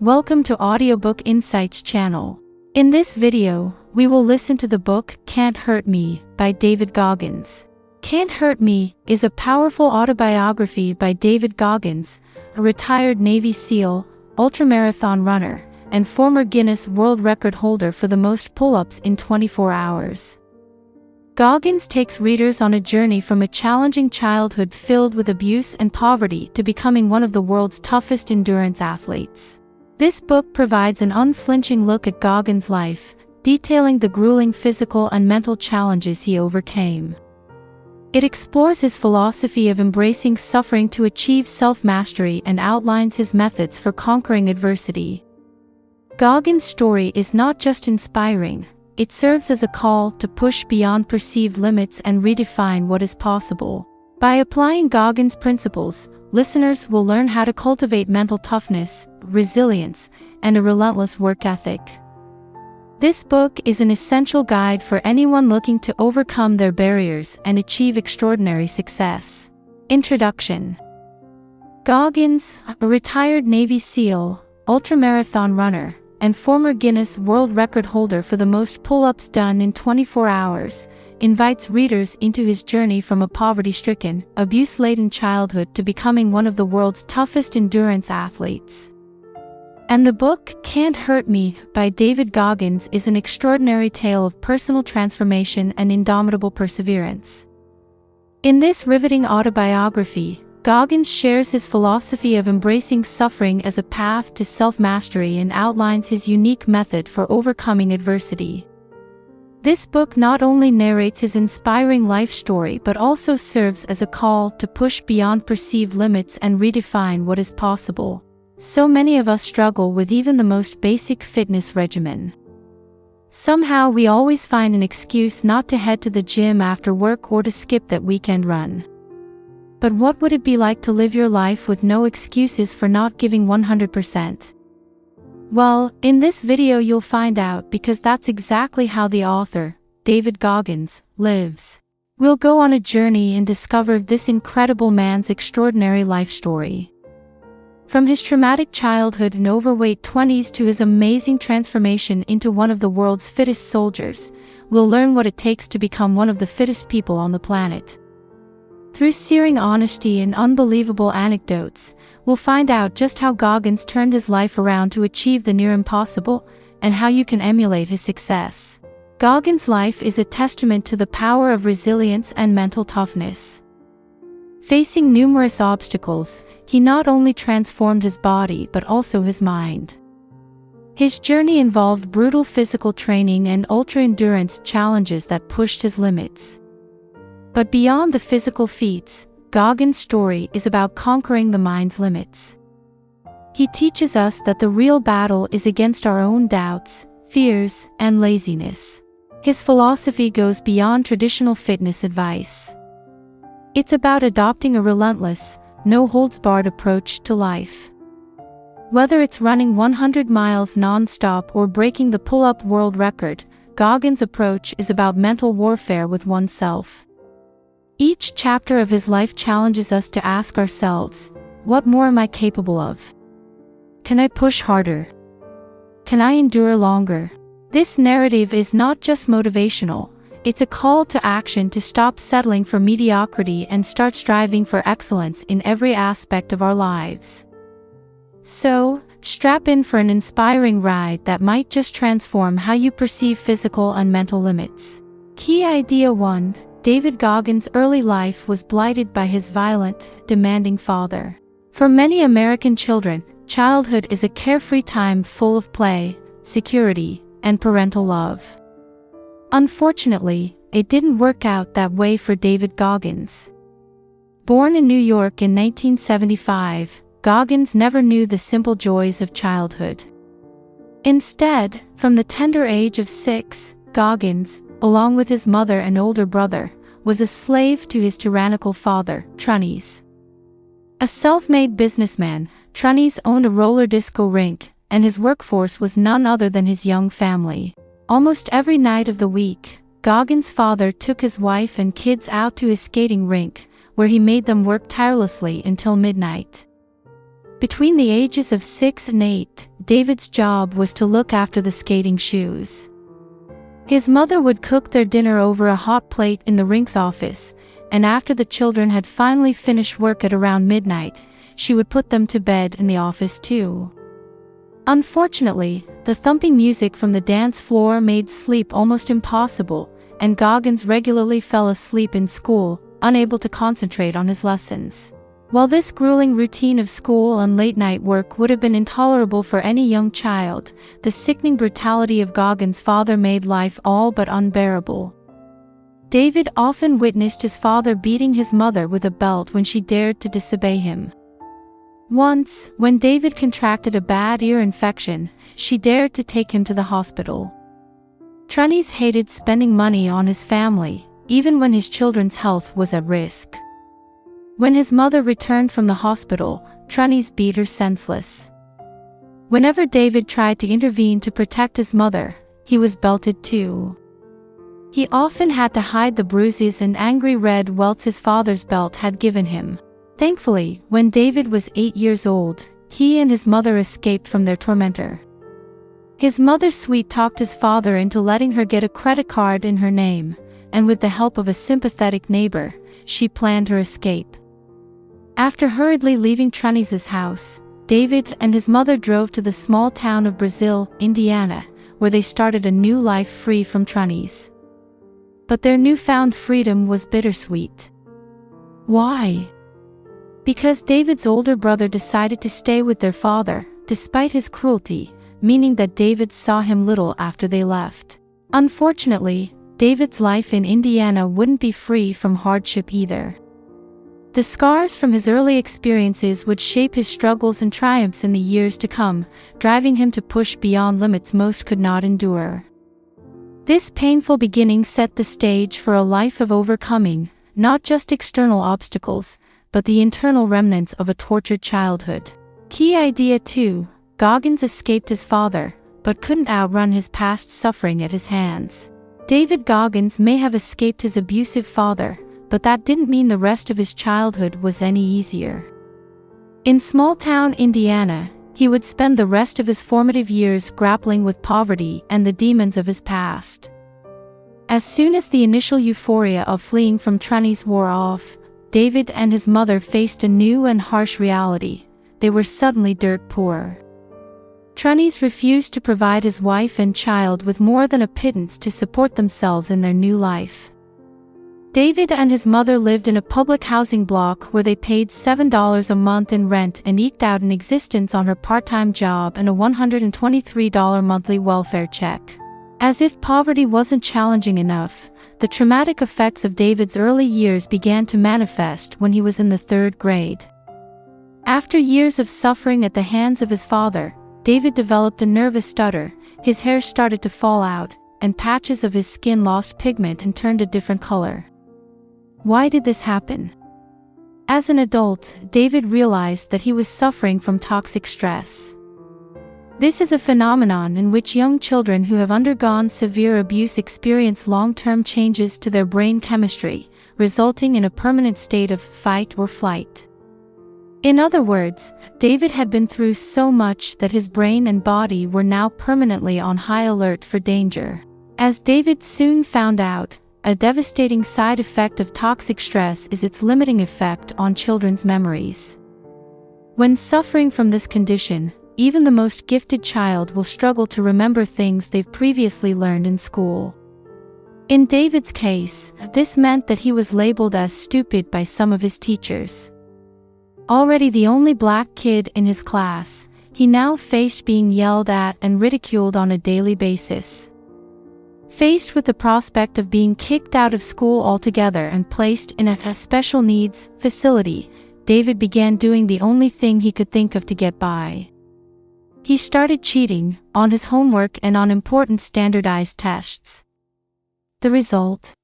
Welcome to Audiobook Insights channel. In this video, we will listen to the book Can't Hurt Me by David Goggins. Can't Hurt Me is a powerful autobiography by David Goggins, a retired Navy SEAL, ultramarathon runner, and former Guinness World Record holder for the most pull-ups in 24 hours. Goggins takes readers on a journey from a challenging childhood filled with abuse and poverty to becoming one of the world's toughest endurance athletes. This book provides an unflinching look at Goggins' life, detailing the grueling physical and mental challenges he overcame. It explores his philosophy of embracing suffering to achieve self-mastery and outlines his methods for conquering adversity. Goggins' story is not just inspiring, it serves as a call to push beyond perceived limits and redefine what is possible. By applying Goggins' principles, listeners will learn how to cultivate mental toughness, resilience, and a relentless work ethic. This book is an essential guide for anyone looking to overcome their barriers and achieve extraordinary success. Introduction. Goggins, a retired Navy SEAL, ultramarathon runner, and former Guinness World Record holder for the most pull-ups done in 24 hours, invites readers into his journey from a poverty-stricken, abuse-laden childhood to becoming one of the world's toughest endurance athletes. And the book Can't Hurt Me by David Goggins is an extraordinary tale of personal transformation and indomitable perseverance. In this riveting autobiography, Goggins shares his philosophy of embracing suffering as a path to self-mastery and outlines his unique method for overcoming adversity. This book not only narrates his inspiring life story but also serves as a call to push beyond perceived limits and redefine what is possible. So many of us struggle with even the most basic fitness regimen. Somehow we always find an excuse not to head to the gym after work or to skip that weekend run. But what would it be like to live your life with no excuses for not giving 100%? Well, in this video you'll find out, because that's exactly how the author, David Goggins, lives. We'll go on a journey and discover this incredible man's extraordinary life story. From his traumatic childhood and overweight 20s to his amazing transformation into one of the world's fittest soldiers, we'll learn what it takes to become one of the fittest people on the planet. Through searing honesty and unbelievable anecdotes, we'll find out just how Goggins turned his life around to achieve the near impossible, and how you can emulate his success. Goggins' life is a testament to the power of resilience and mental toughness. Facing numerous obstacles, he not only transformed his body but also his mind. His journey involved brutal physical training and ultra-endurance challenges that pushed his limits. But beyond the physical feats, Goggins' story is about conquering the mind's limits. He teaches us that the real battle is against our own doubts, fears, and laziness. His philosophy goes beyond traditional fitness advice. It's about adopting a relentless, no-holds-barred approach to life. Whether it's running 100 miles non-stop or breaking the pull-up world record, Goggins' approach is about mental warfare with oneself. Each chapter of his life challenges us to ask ourselves, what more am I capable of? Can I push harder? Can I endure longer? This narrative is not just motivational, it's a call to action to stop settling for mediocrity and start striving for excellence in every aspect of our lives. So, strap in for an inspiring ride that might just transform how you perceive physical and mental limits. Key Idea 1. David Goggins' early life was blighted by his violent, demanding father. For many American children, childhood is a carefree time full of play, security, and parental love. Unfortunately, it didn't work out that way for David Goggins. Born in New York in 1975, Goggins never knew the simple joys of childhood. Instead, from the tender age of 6, Goggins, along with his mother and older brother, was a slave to his tyrannical father, Trunnies. A self-made businessman, Trunnies owned a roller disco rink, and his workforce was none other than his young family. Almost every night of the week, Goggins' father took his wife and kids out to his skating rink, where he made them work tirelessly until midnight. Between the ages of 6 and 8, David's job was to look after the skating shoes. His mother would cook their dinner over a hot plate in the rink's office, and after the children had finally finished work at around midnight, she would put them to bed in the office too. Unfortunately, the thumping music from the dance floor made sleep almost impossible, and Goggins regularly fell asleep in school, unable to concentrate on his lessons. While this grueling routine of school and late-night work would have been intolerable for any young child, the sickening brutality of Goggins' father made life all but unbearable. David often witnessed his father beating his mother with a belt when she dared to disobey him. Once, when David contracted a bad ear infection, she dared to take him to the hospital. Trunnies hated spending money on his family, even when his children's health was at risk. When his mother returned from the hospital, Trunnies beat her senseless. Whenever David tried to intervene to protect his mother, he was belted too. He often had to hide the bruises and angry red welts his father's belt had given him. Thankfully, when David was 8 years old, he and his mother escaped from their tormentor. His mother sweet-talked his father into letting her get a credit card in her name, and with the help of a sympathetic neighbor, she planned her escape. After hurriedly leaving Trunnies' house, David and his mother drove to the small town of Brazil, Indiana, where they started a new life free from Trunnies. But their newfound freedom was bittersweet. Why? Because David's older brother decided to stay with their father, despite his cruelty, meaning that David saw him little after they left. Unfortunately, David's life in Indiana wouldn't be free from hardship either. The scars from his early experiences would shape his struggles and triumphs in the years to come, driving him to push beyond limits most could not endure. This painful beginning set the stage for a life of overcoming, not just external obstacles, but the internal remnants of a tortured childhood. Key idea 2: Goggins escaped his father, but couldn't outrun his past suffering at his hands. David Goggins may have escaped his abusive father, but that didn't mean the rest of his childhood was any easier. In small-town Indiana, he would spend the rest of his formative years grappling with poverty and the demons of his past. As soon as the initial euphoria of fleeing from Trunnies wore off, David and his mother faced a new and harsh reality. They were suddenly dirt poor. Trunnies refused to provide his wife and child with more than a pittance to support themselves in their new life. David and his mother lived in a public housing block where they paid $7 a month in rent and eked out an existence on her part-time job and a $123 monthly welfare check. As if poverty wasn't challenging enough, the traumatic effects of David's early years began to manifest when he was in the 3rd grade. After years of suffering at the hands of his father, David developed a nervous stutter, his hair started to fall out, and patches of his skin lost pigment and turned a different color. Why did this happen? As an adult, David realized that he was suffering from toxic stress. This is a phenomenon in which young children who have undergone severe abuse experience long-term changes to their brain chemistry, resulting in a permanent state of fight or flight. In other words, David had been through so much that his brain and body were now permanently on high alert for danger. As David soon found out, a devastating side effect of toxic stress is its limiting effect on children's memories. When suffering from this condition, even the most gifted child will struggle to remember things they've previously learned in school. In David's case, this meant that he was labeled as stupid by some of his teachers. Already the only black kid in his class, he now faced being yelled at and ridiculed on a daily basis. Faced with the prospect of being kicked out of school altogether and placed in a special needs facility, David began doing the only thing he could think of to get by. He started cheating on his homework and on important standardized tests. The result?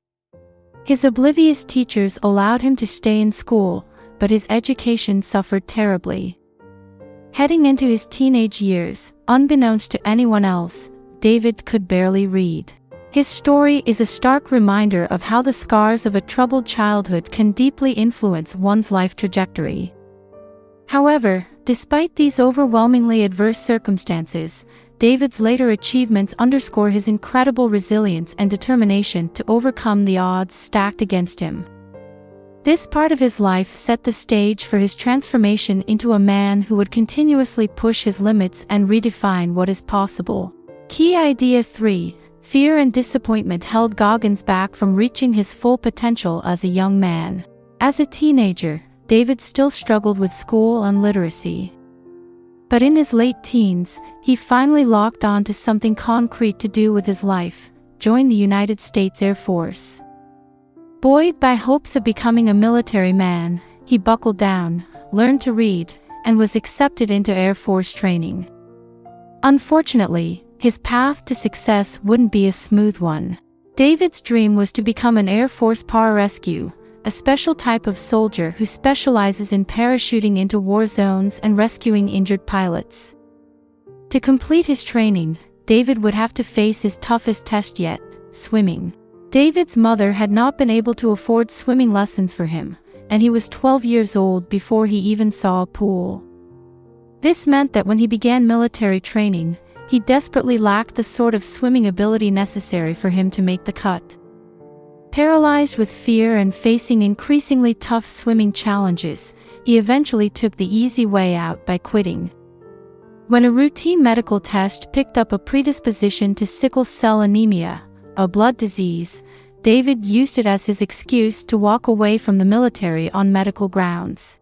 His oblivious teachers allowed him to stay in school, but his education suffered terribly. Heading into his teenage years, unbeknownst to anyone else, David could barely read. His story is a stark reminder of how the scars of a troubled childhood can deeply influence one's life trajectory. However, Despite these overwhelmingly adverse circumstances, David's later achievements underscore his incredible resilience and determination to overcome the odds stacked against him. This part of his life set the stage for his transformation into a man who would continuously push his limits and redefine what is possible. Key idea 3. Fear and disappointment held Goggins back from reaching his full potential as a young man. As a teenager, David still struggled with school and literacy. But in his late teens, he finally locked on to something concrete to do with his life: join the United States Air Force. Buoyed by hopes of becoming a military man, he buckled down, learned to read, and was accepted into Air Force training. Unfortunately, his path to success wouldn't be a smooth one. David's dream was to become an Air Force pararescue, a special type of soldier who specializes in parachuting into war zones and rescuing injured pilots. To complete his training, David would have to face his toughest test yet: swimming. David's mother had not been able to afford swimming lessons for him, and he was 12 years old before he even saw a pool. This meant that when he began military training, he desperately lacked the sort of swimming ability necessary for him to make the cut. Paralyzed with fear and facing increasingly tough swimming challenges, he eventually took the easy way out by quitting. When a routine medical test picked up a predisposition to sickle cell anemia, a blood disease, David used it as his excuse to walk away from the military on medical grounds.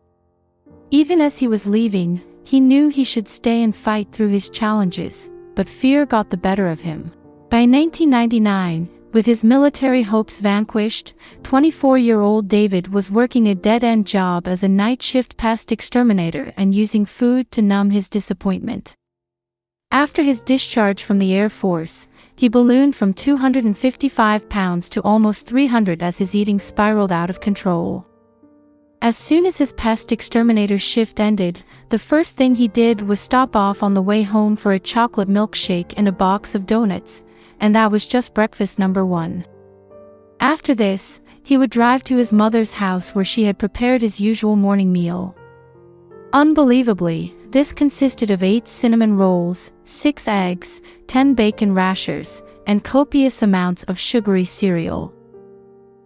Even as he was leaving, he knew he should stay and fight through his challenges, but fear got the better of him. By 1999, with his military hopes vanquished, 24-year-old David was working a dead-end job as a night shift pest exterminator and using food to numb his disappointment. After his discharge from the Air Force, he ballooned from 255 pounds to almost 300 as his eating spiraled out of control. As soon as his pest exterminator shift ended, the first thing he did was stop off on the way home for a chocolate milkshake and a box of donuts, and that was just breakfast number 1. After this, he would drive to his mother's house where she had prepared his usual morning meal. Unbelievably, this consisted of 8 cinnamon rolls, 6 eggs, 10 bacon rashers, and copious amounts of sugary cereal.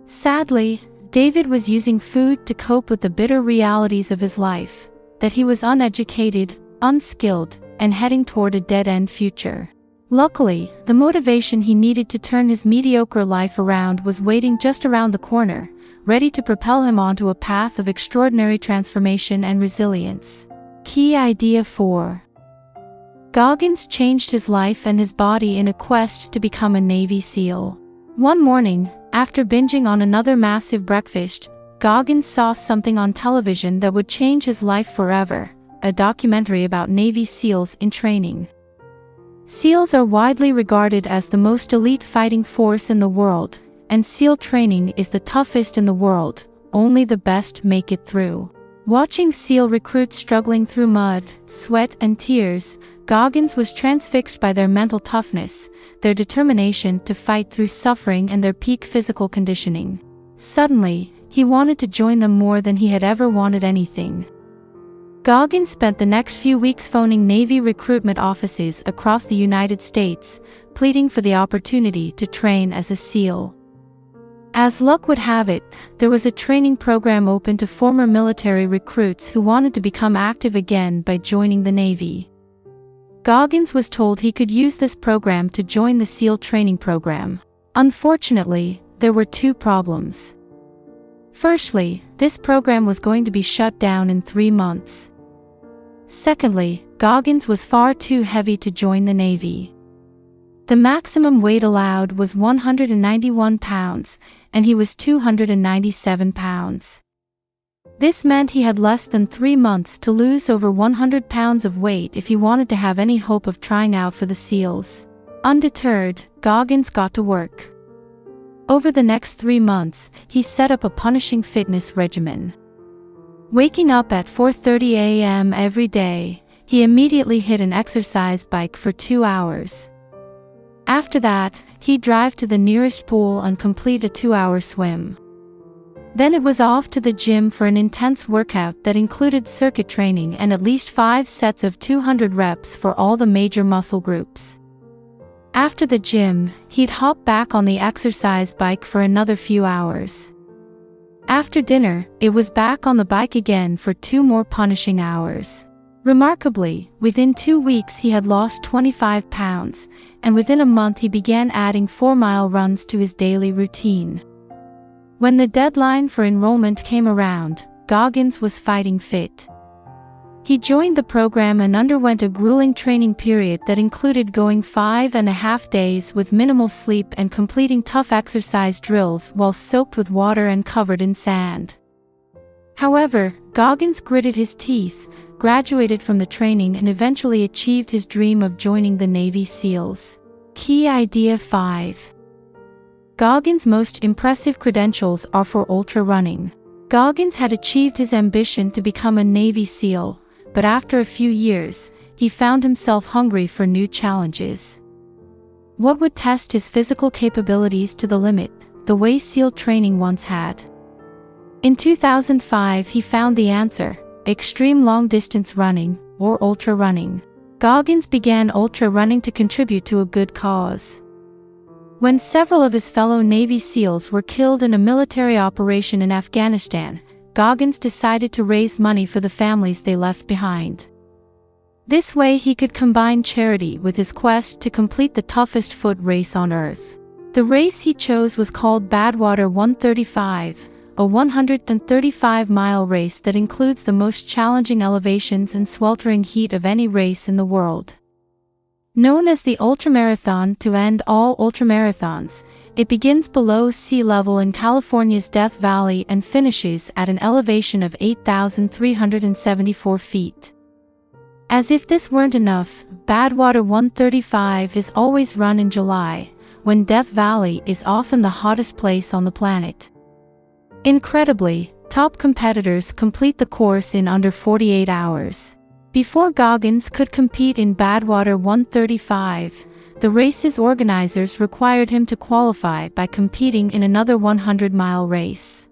Sadly, David was using food to cope with the bitter realities of his life, that he was uneducated, unskilled, and heading toward a dead-end future. Luckily, the motivation he needed to turn his mediocre life around was waiting just around the corner, ready to propel him onto a path of extraordinary transformation and resilience. Key idea 4. Goggins changed his life and his body in a quest to become a Navy SEAL. One morning, after binging on another massive breakfast, Goggins saw something on television that would change his life forever: a documentary about Navy SEALs in training. SEALs are widely regarded as the most elite fighting force in the world, and SEAL training is the toughest in the world. Only the best make it through. Watching SEAL recruits struggling through mud, sweat, and tears, Goggins was transfixed by their mental toughness, their determination to fight through suffering, and their peak physical conditioning. Suddenly, he wanted to join them more than he had ever wanted anything. Goggins spent the next few weeks phoning Navy recruitment offices across the United States, pleading for the opportunity to train as a SEAL. As luck would have it, there was a training program open to former military recruits who wanted to become active again by joining the Navy. Goggins was told he could use this program to join the SEAL training program. Unfortunately, there were 2 problems. Firstly, this program was going to be shut down in 3 months. Secondly, Goggins was far too heavy to join the Navy. The maximum weight allowed was 191 pounds, and he was 297 pounds. This meant he had less than 3 months to lose over 100 pounds of weight if he wanted to have any hope of trying out for the SEALs. Undeterred, Goggins got to work. Over the next 3 months, he set up a punishing fitness regimen. Waking up at 4:30 a.m. every day, he immediately hit an exercise bike for 2 hours. After that, he'd drive to the nearest pool and complete a 2-hour swim. Then it was off to the gym for an intense workout that included circuit training and at least 5 sets of 200 reps for all the major muscle groups. After the gym, he'd hop back on the exercise bike for another few hours. After dinner, it was back on the bike again for 2 more punishing hours. Remarkably, within 2 weeks he had lost 25 pounds, and within a month he began adding 4-mile runs to his daily routine. When the deadline for enrollment came around, Goggins was fighting fit. He joined the program and underwent a grueling training period that included going 5.5 days with minimal sleep and completing tough exercise drills while soaked with water and covered in sand. However, Goggins gritted his teeth, graduated from the training and eventually achieved his dream of joining the Navy SEALs. Key Idea 5. Goggins' most impressive credentials are for ultra running. Goggins had achieved his ambition to become a Navy SEAL, but after a few years, he found himself hungry for new challenges. What would test his physical capabilities to the limit, the way SEAL training once had? In 2005 he found the answer: extreme long-distance running, or ultra running. Goggins began ultra running to contribute to a good cause. When several of his fellow Navy SEALs were killed in a military operation in Afghanistan, Goggins decided to raise money for the families they left behind. This way he could combine charity with his quest to complete the toughest foot race on Earth. The race he chose was called Badwater 135, a 135-mile race that includes the most challenging elevations and sweltering heat of any race in the world. Known as the ultramarathon to end all ultramarathons, it begins below sea level in California's Death Valley and finishes at an elevation of 8,374 feet. As if this weren't enough, Badwater 135 is always run in July, when Death Valley is often the hottest place on the planet. Incredibly, top competitors complete the course in under 48 hours. Before Goggins could compete in Badwater 135, the race's organizers required him to qualify by competing in another 100-mile race.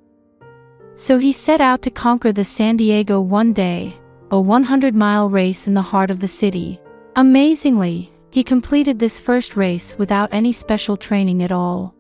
So he set out to conquer the San Diego One Day, a 100-mile race in the heart of the city. Amazingly, he completed this first race without any special training at all.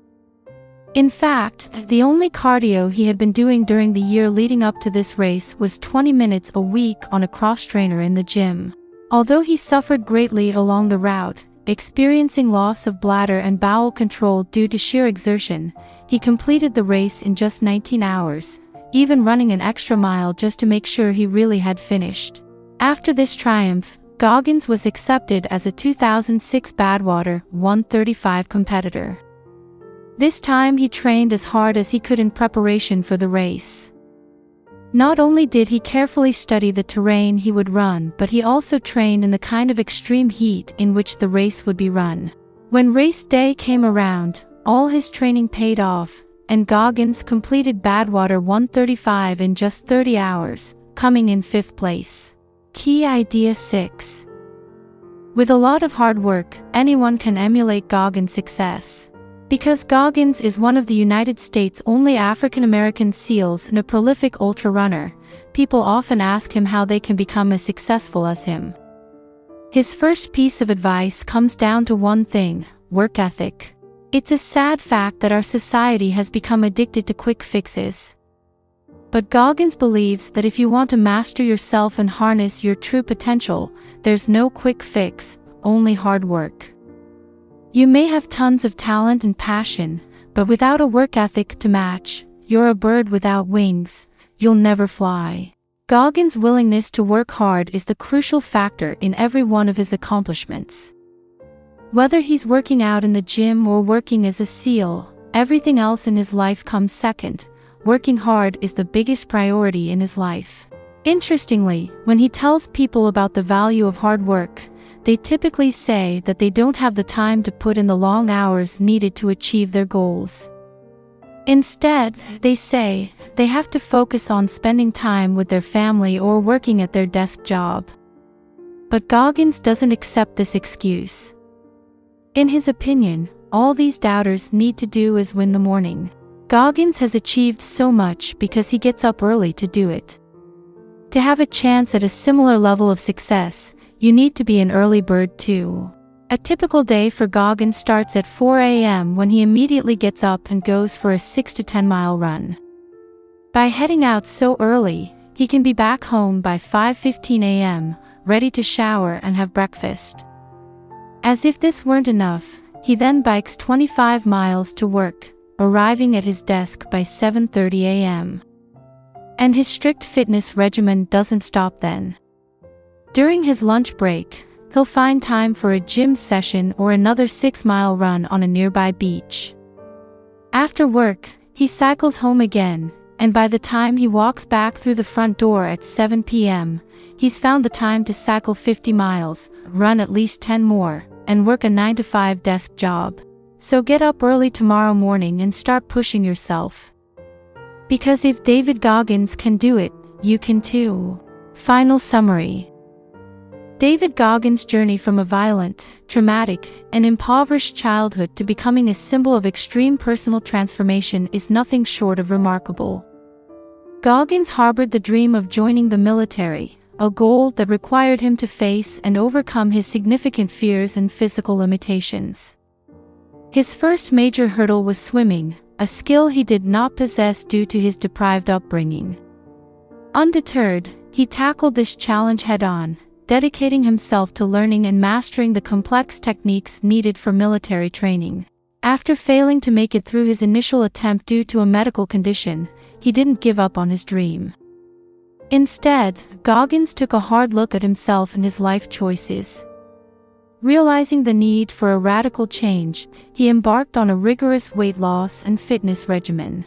In fact, the only cardio he had been doing during the year leading up to this race was 20 minutes a week on a cross-trainer in the gym. Although he suffered greatly along the route, experiencing loss of bladder and bowel control due to sheer exertion, he completed the race in just 19 hours, even running an extra mile just to make sure he really had finished. After this triumph, Goggins was accepted as a 2006 Badwater 135 competitor. This time he trained as hard as he could in preparation for the race. Not only did he carefully study the terrain he would run, but he also trained in the kind of extreme heat in which the race would be run. When race day came around, all his training paid off, and Goggins completed Badwater 135 in just 30 hours, coming in 5th place. Key Idea 6. With a lot of hard work, anyone can emulate Goggins' success. Because Goggins is one of the United States' only African-American SEALs and a prolific ultra-runner, people often ask him how they can become as successful as him. His first piece of advice comes down to one thing: work ethic. It's a sad fact that our society has become addicted to quick fixes. But Goggins believes that if you want to master yourself and harness your true potential, there's no quick fix, only hard work. You may have tons of talent and passion, but without a work ethic to match, you're a bird without wings, you'll never fly. Goggins' willingness to work hard is the crucial factor in every one of his accomplishments. Whether he's working out in the gym or working as a SEAL, everything else in his life comes second. Working hard is the biggest priority in his life. Interestingly, when he tells people about the value of hard work, they typically say that they don't have the time to put in the long hours needed to achieve their goals. Instead, they say they have to focus on spending time with their family or working at their desk job. But Goggins doesn't accept this excuse. In his opinion, all these doubters need to do is win the morning. Goggins has achieved so much because he gets up early to do it. To have a chance at a similar level of success, you need to be an early bird too. A typical day for Goggins starts at 4 a.m. when he immediately gets up and goes for a 6 to 10 mile run. By heading out so early, he can be back home by 5:15 a.m., ready to shower and have breakfast. As if this weren't enough, he then bikes 25 miles to work, arriving at his desk by 7:30 a.m. And his strict fitness regimen doesn't stop then. During his lunch break, he'll find time for a gym session or another 6-mile run on a nearby beach. After work, he cycles home again, and by the time he walks back through the front door at 7 p.m., he's found the time to cycle 50 miles, run at least 10 more, and work a 9-to-5 desk job. So get up early tomorrow morning and start pushing yourself. Because if David Goggins can do it, you can too. Final summary. David Goggins' journey from a violent, traumatic, and impoverished childhood to becoming a symbol of extreme personal transformation is nothing short of remarkable. Goggins harbored the dream of joining the military, a goal that required him to face and overcome his significant fears and physical limitations. His first major hurdle was swimming, a skill he did not possess due to his deprived upbringing. Undeterred, he tackled this challenge head-on, dedicating himself to learning and mastering the complex techniques needed for military training. After failing to make it through his initial attempt due to a medical condition, he didn't give up on his dream. Instead, Goggins took a hard look at himself and his life choices. Realizing the need for a radical change, he embarked on a rigorous weight loss and fitness regimen.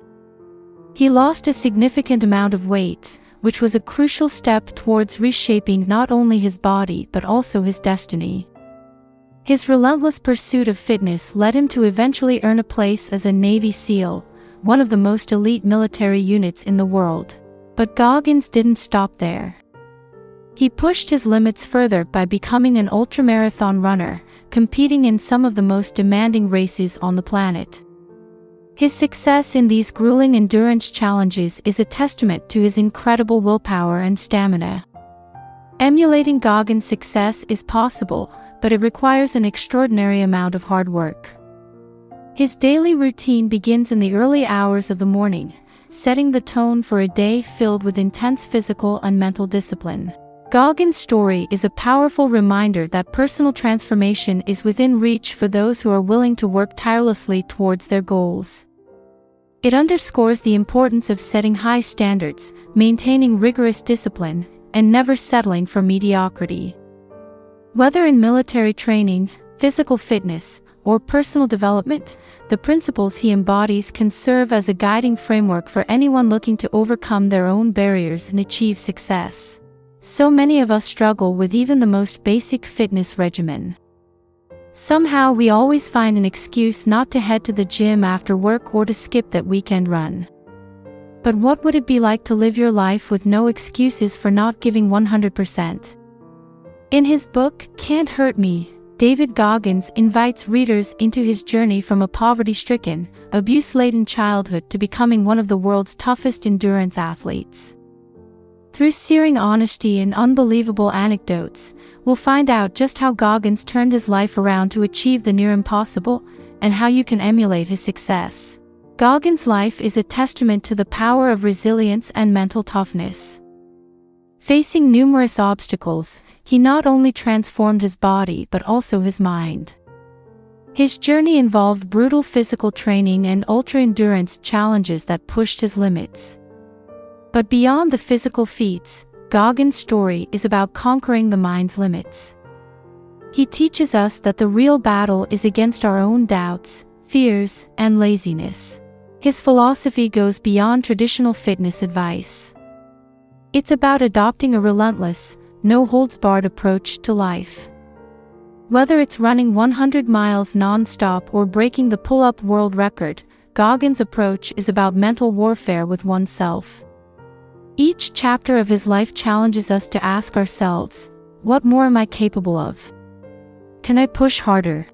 He lost a significant amount of weight, which was a crucial step towards reshaping not only his body but also his destiny. His relentless pursuit of fitness led him to eventually earn a place as a Navy SEAL, one of the most elite military units in the world. But Goggins didn't stop there. He pushed his limits further by becoming an ultramarathon runner, competing in some of the most demanding races on the planet. His success in these grueling endurance challenges is a testament to his incredible willpower and stamina. Emulating Goggins' success is possible, but it requires an extraordinary amount of hard work. His daily routine begins in the early hours of the morning, setting the tone for a day filled with intense physical and mental discipline. Goggins' story is a powerful reminder that personal transformation is within reach for those who are willing to work tirelessly towards their goals. It underscores the importance of setting high standards, maintaining rigorous discipline, and never settling for mediocrity. Whether in military training, physical fitness, or personal development, the principles he embodies can serve as a guiding framework for anyone looking to overcome their own barriers and achieve success. So many of us struggle with even the most basic fitness regimen. Somehow we always find an excuse not to head to the gym after work or to skip that weekend run. But what would it be like to live your life with no excuses for not giving 100%? In his book, Can't Hurt Me, David Goggins invites readers into his journey from a poverty-stricken, abuse-laden childhood to becoming one of the world's toughest endurance athletes. Through searing honesty and unbelievable anecdotes, we'll find out just how Goggins turned his life around to achieve the near impossible, and how you can emulate his success. Goggins' life is a testament to the power of resilience and mental toughness. Facing numerous obstacles, he not only transformed his body but also his mind. His journey involved brutal physical training and ultra-endurance challenges that pushed his limits. But beyond the physical feats, Goggins' story is about conquering the mind's limits. He teaches us that the real battle is against our own doubts, fears, and laziness. His philosophy goes beyond traditional fitness advice. It's about adopting a relentless, no-holds-barred approach to life. Whether it's running 100 miles non-stop or breaking the pull-up world record, Goggins' approach is about mental warfare with oneself. Each chapter of his life challenges us to ask ourselves, what more am I capable of? Can I push harder?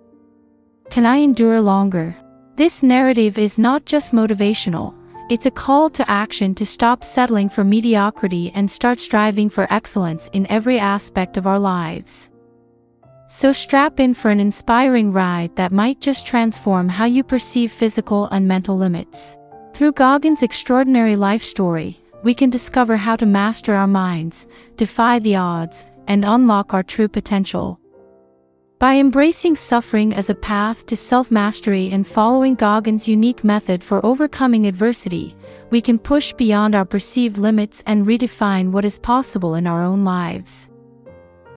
Can I endure longer? This narrative is not just motivational, it's a call to action to stop settling for mediocrity and start striving for excellence in every aspect of our lives. So strap in for an inspiring ride that might just transform how you perceive physical and mental limits. Through Goggins' extraordinary life story, we can discover how to master our minds, defy the odds, and unlock our true potential. By embracing suffering as a path to self-mastery and following Goggins' unique method for overcoming adversity, we can push beyond our perceived limits and redefine what is possible in our own lives.